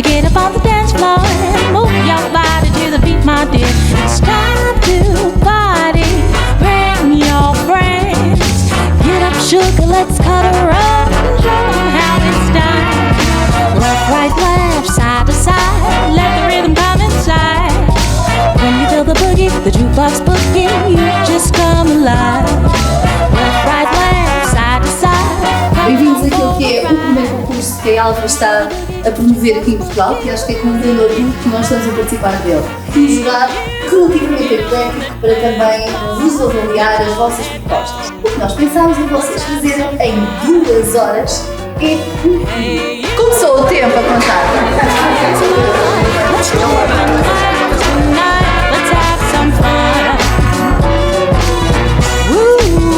you get up on the dance floor and move your body to the beat, my dear. It's time to party, bring your friends. Get up, sugar, let's cut a run, show them how it's done. Left, right, left, side to side, let the rhythm come inside. When you feel the boogie, the jukebox boogie, you just come alive. Left, right, left, side to side. Bem-vindos àquele que é o primeiro concurso que a Alfa está a promover aqui em Portugal, que acho que é com um grande orgulho que nós estamos a participar dele. Um jurado relativamente eclético para também vos avaliar as vossas propostas. O que nós pensámos em vocês fazerem em 2 horas é começou o tempo a contar.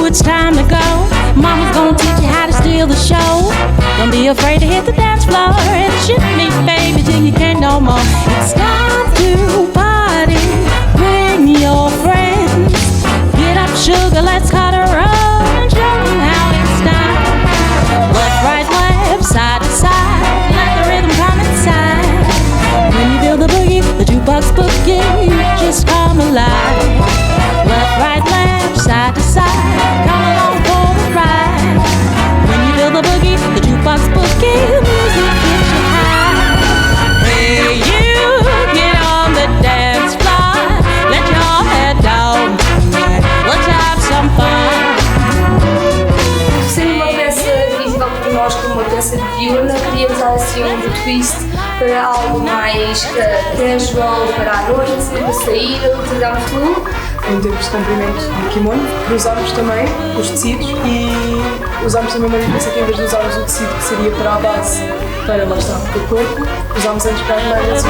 It's time to go. Mama's gonna teach you how to steal the show. Don't be afraid to hit the dance floor and shit me, baby, till you can't no more. It's time to party. Bring your friends. Get up, sugar, let's cut a run. Show them how it's done. Left, right, left, side to side. Let the rhythm come inside. When you feel the boogie, the jukebox boogie, you just come alive. Left, right, left, side to side. Come along for the ride. When you feel the boogie, the jukebox boogie, the music gets you high. Hey, you get on the dance floor. Let your head down tonight. Let's have some fun. Sendo uma peça visível para nós como uma peça diurna, queríamos dar assim um twist para algo mais casual, para a noite, para sair, utilizarmos tudo. Em termos de comprimento do kimono, cruzamos também os tecidos e usamos também uma diferença que em vez de usarmos o tecido que seria para a base, para lá está, o corpo, usamos antes para as mangas.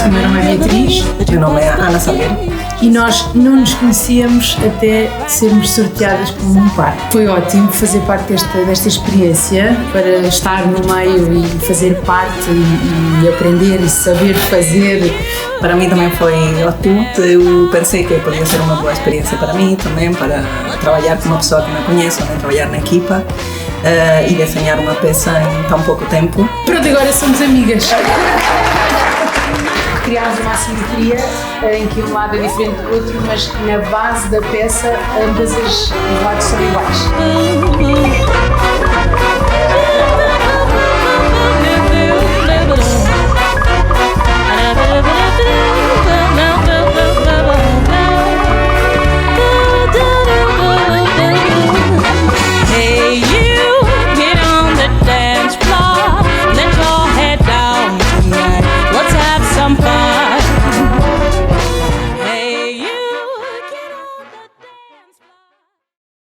O meu nome é Beatriz. Meu nome é Ana Salgueiro. E nós não nos conhecíamos até sermos sorteadas como um par. Foi ótimo fazer parte desta experiência, para estar no meio e fazer parte e aprender e saber fazer. Para mim também foi ótimo. Eu pensei que podia ser uma boa experiência para mim também, para trabalhar com uma pessoa que me conhece, né? Trabalhar na equipa e desenhar uma peça em tão pouco tempo. Pronto, agora somos amigas. Criámos uma assimetria em que um lado é diferente do outro, mas na base da peça ambas os lados são iguais.